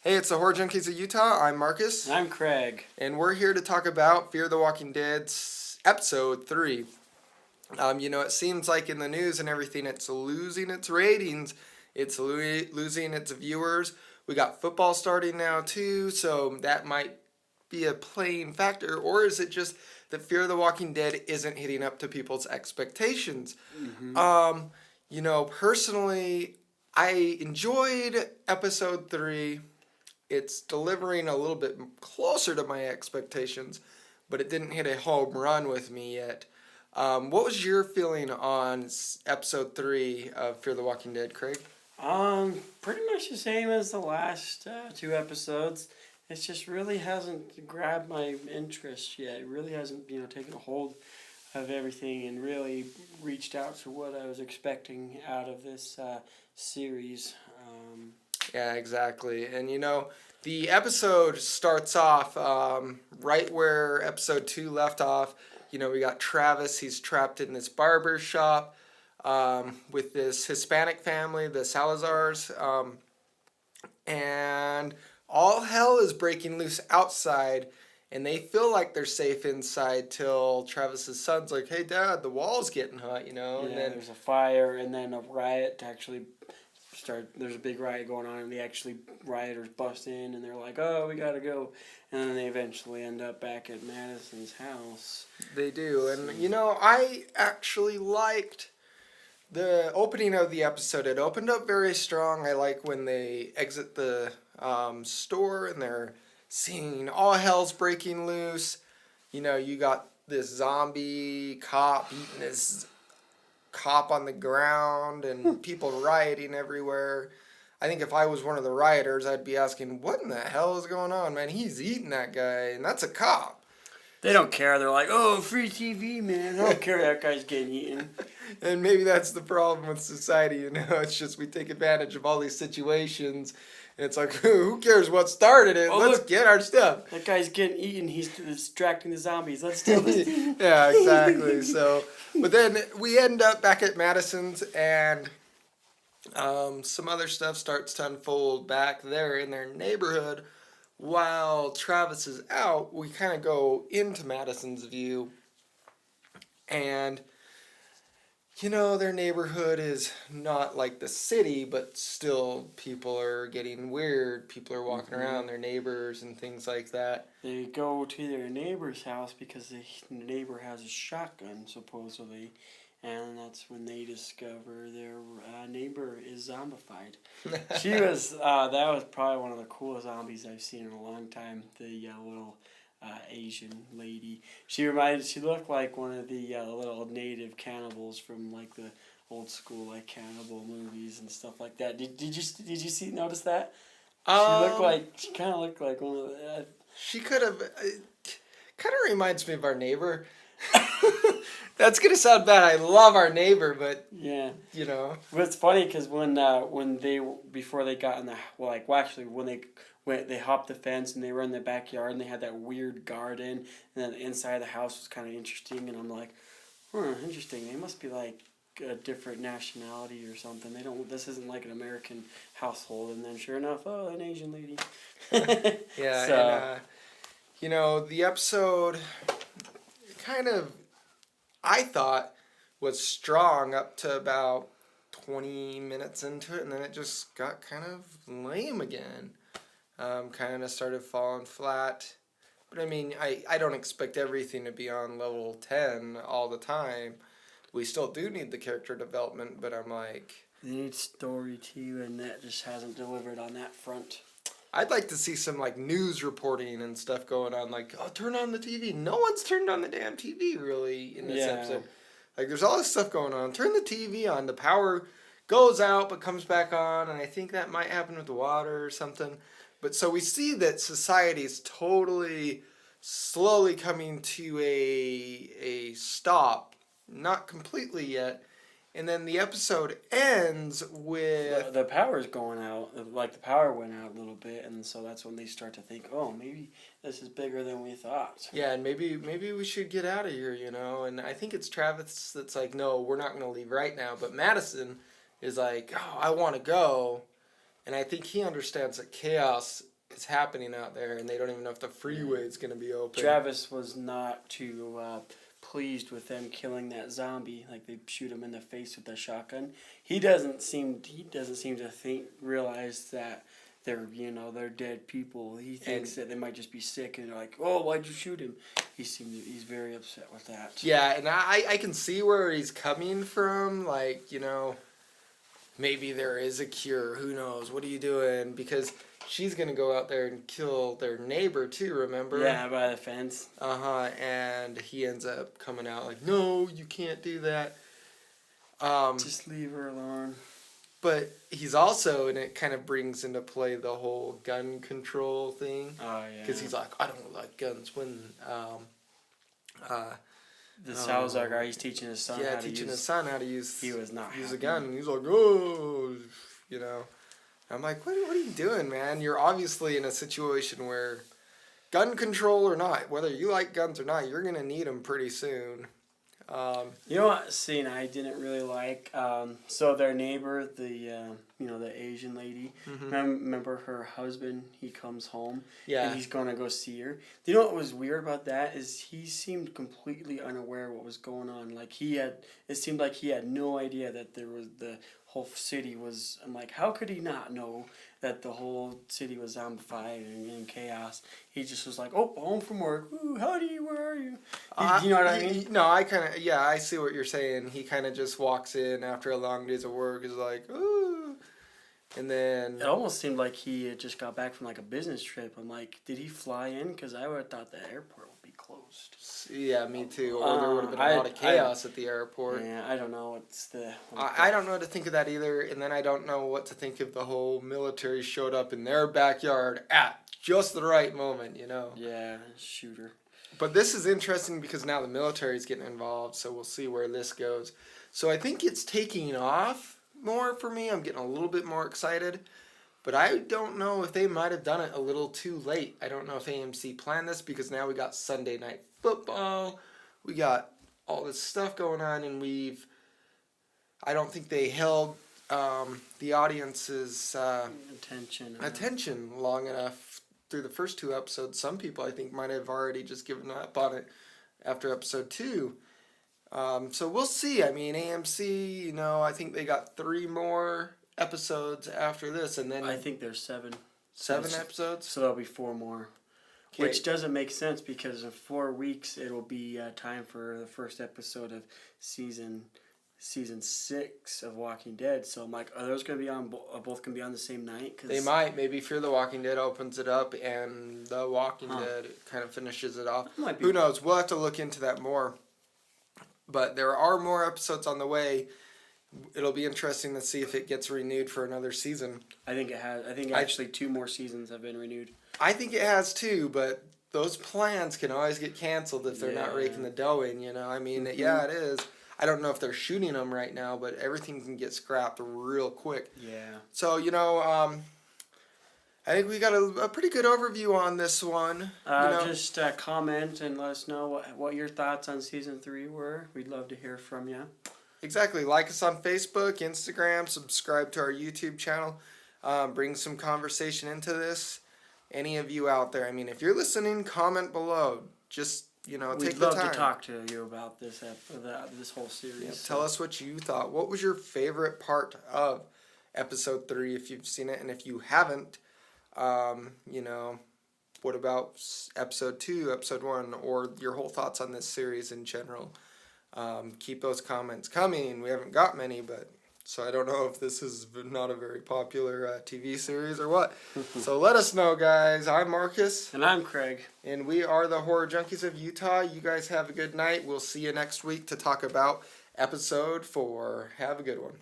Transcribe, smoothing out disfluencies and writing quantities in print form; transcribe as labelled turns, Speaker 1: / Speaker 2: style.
Speaker 1: Hey, it's the Horror Junkies of Utah. I'm Marcus.
Speaker 2: I'm Craig.
Speaker 1: And we're here to talk about Fear the Walking Dead's episode 3. It seems like in the news and everything, it's losing its ratings. It's losing its viewers. We got football starting now, too, so that might be a playing factor. Or is it just that Fear the Walking Dead isn't hitting up to people's expectations? Personally, I enjoyed episode 3. It's delivering a little bit closer to my expectations, but it didn't hit a home run with me yet. What was your feeling on episode 3 of Fear the Walking Dead, Craig?
Speaker 2: Pretty much the same as the last two episodes. It just really hasn't grabbed my interest yet. It really hasn't, taken a hold of everything and really reached out to what I was expecting out of this series.
Speaker 1: Yeah, exactly. And the episode starts off right where episode 2 left off. We got Travis. He's trapped in this barber shop with this Hispanic family, the Salazars. And all hell is breaking loose outside. And they feel like they're safe inside till Travis's son's like, "Hey, Dad, the wall's getting hot,"
Speaker 2: Yeah,
Speaker 1: and then
Speaker 2: there's a fire and then a riot to actually there's a big riot going on, and rioters bust in, and they're like, "Oh, we gotta go," and then they eventually end up back at Madison's house.
Speaker 1: They do, and I actually liked the opening of the episode. It opened up very strong. I like when they exit the store and they're seeing all hell's breaking loose. You got this zombie cop eating this cop on the ground and people rioting everywhere. I think if I was one of the rioters, I'd be asking, what in the hell is going on, man? He's eating that guy, and that's a cop.
Speaker 2: They don't care. They're like, "Oh, free TV, man. I don't care that guy's getting eaten."
Speaker 1: And maybe that's the problem with society, It's just we take advantage of all these situations. And it's like, who cares what started it? Let's get our stuff.
Speaker 2: That guy's getting eaten. He's distracting the zombies. Let's steal this.
Speaker 1: Yeah, exactly. So, but then we end up back at Madison's, and some other stuff starts to unfold back there in their neighborhood. While Travis is out, we kind of go into Madison's view, and their neighborhood is not like the city, but still people are getting weird. People are walking around, their neighbors and things like that.
Speaker 2: They go to their neighbor's house because the neighbor has a shotgun, supposedly. And that's when they discover their neighbor is zombified. That was probably one of the coolest zombies I've seen in a long time. The little Asian lady. She looked like one of the little native cannibals from like the old school like cannibal movies and stuff like that. Did you notice that? She kind of looked like one of the.
Speaker 1: She could have. Kind of reminds me of our neighbor. That's gonna sound bad. I love our neighbor, but
Speaker 2: yeah,
Speaker 1: But
Speaker 2: it's funny because when before they got in the when they hopped the fence and they were in the backyard and they had that weird garden, and then the inside of the house was kind of interesting, and I'm like, interesting. They must be like a different nationality or something. This isn't like an American household. And then sure enough, an Asian lady.
Speaker 1: Yeah,
Speaker 2: so,
Speaker 1: and the episode kind of, I thought, was strong up to about 20 minutes into it, and then it just got kind of lame again. Kind of started falling flat. But I mean, I don't expect everything to be on level 10 all the time. We still do need the character development, but I'm like...
Speaker 2: They need story too, and that just hasn't delivered on that front.
Speaker 1: I'd like to see some like news reporting and stuff going on, like, oh, turn on the TV. No one's turned on the damn TV really in this episode. Like, there's all this stuff going on. Turn the TV on. The power goes out but comes back on, and I think that might happen with the water or something. But so we see that society is totally slowly coming to a stop. Not completely yet. And then the episode ends with...
Speaker 2: The power's going out. Like, the power went out a little bit, and so that's when they start to think, oh, maybe this is bigger than we thought.
Speaker 1: Yeah, and maybe we should get out of here, And I think it's Travis that's like, no, we're not going to leave right now. But Madison is like, oh, I want to go. And I think he understands that chaos is happening out there, and they don't even know if the freeway is going to be open.
Speaker 2: Travis was not too pleased with them killing that zombie. Like they shoot him in the face with a shotgun. He doesn't seem to realize that they're dead people. He thinks that they might just be sick, and they're like, "Oh, why'd you shoot him?" He's very upset with that.
Speaker 1: Yeah, and I can see where he's coming from. Like, maybe there is a cure. Who knows? What are you doing? Because she's gonna go out there and kill their neighbor too. Remember?
Speaker 2: Yeah, by the fence.
Speaker 1: And he ends up coming out like, "No, you can't do that."
Speaker 2: Just leave her alone.
Speaker 1: But he's also, and it kind of brings into play the whole gun control thing.
Speaker 2: Oh yeah.
Speaker 1: Because he's like, I don't like guns. When
Speaker 2: the Salazar guy, he's teaching his son
Speaker 1: how to use.
Speaker 2: He was not
Speaker 1: use
Speaker 2: happy.
Speaker 1: a gun, and he's like, oh, I'm like, what are you doing, man? You're obviously in a situation where, gun control or not, whether you like guns or not, you're gonna need them pretty soon.
Speaker 2: You know what scene I didn't really like? So their neighbor, the Asian lady, remember her husband? He comes home, and he's gonna go see her. You know what was weird about that is he seemed completely unaware of what was going on. Like it seemed like he had no idea that the whole city was. I'm like, how could he not know that the whole city was zombified and in chaos? He just was like, oh, home from work. Ooh, howdy, where are you? You know what I mean?
Speaker 1: No, I see what you're saying. He kind of just walks in after a long days of work, is like, ooh. And then...
Speaker 2: It almost seemed like he had just got back from like a business trip. I'm like, did he fly in? Because I would have thought the airport would be closed.
Speaker 1: Yeah, me too. Or there would have been a lot of chaos at the airport.
Speaker 2: Yeah, I don't know what's the...
Speaker 1: I don't know what to think of that either. And then I don't know what to think if the whole military showed up in their backyard at just the right moment,
Speaker 2: Yeah, shooter.
Speaker 1: But this is interesting because now the military is getting involved, so we'll see where this goes. So I think it's taking off more for me. I'm getting a little bit more excited. But I don't know if they might have done it a little too late. I don't know if AMC planned this because now we got Sunday Night Football. We got all this stuff going on, and I don't think they held the audience's attention long enough through the first two episodes. Some people, I think, might have already just given up on it after episode 2. So we'll see. I mean, AMC, I think they got 3 more episodes after this, and then...
Speaker 2: I think there's 7.
Speaker 1: 7 episodes?
Speaker 2: So there'll be 4 more. Okay. Which doesn't make sense because in 4 weeks it'll be time for the first episode of season 6 of Walking Dead. So I'm like, are those going to be on both going to be on the same night?
Speaker 1: They might. Maybe Fear the Walking Dead opens it up and The Walking Dead kind of finishes it off. Who knows? We'll have to look into that more. But there are more episodes on the way. It'll be interesting to see if it gets renewed for another season.
Speaker 2: I think it has. I think actually 2 more seasons have been renewed.
Speaker 1: I think it has too, but those plans can always get canceled if they're not raking the dough in, I mean, yeah, it is. I don't know if they're shooting them right now, but everything can get scrapped real quick.
Speaker 2: Yeah.
Speaker 1: So, I think we got a pretty good overview on this one.
Speaker 2: Just comment and let us know what your thoughts on season 3 were. We'd love to hear from you.
Speaker 1: Exactly. Like us on Facebook, Instagram, subscribe to our YouTube channel. Bring some conversation into this. Any of you out there, I mean, if you're listening, comment below. Just, take the time.
Speaker 2: We'd love to talk to you about this whole series.
Speaker 1: Yeah, tell us what you thought. What was your favorite part of episode 3 if you've seen it? And if you haven't, what about episode 2, episode 1, or your whole thoughts on this series in general? Keep those comments coming. We haven't got many, so I don't know if this is not a very popular TV series or what. So let us know, guys. I'm Marcus.
Speaker 2: And I'm Craig.
Speaker 1: And we are the Horror Junkies of Utah. You guys have a good night. We'll see you next week to talk about episode 4. Have a good one.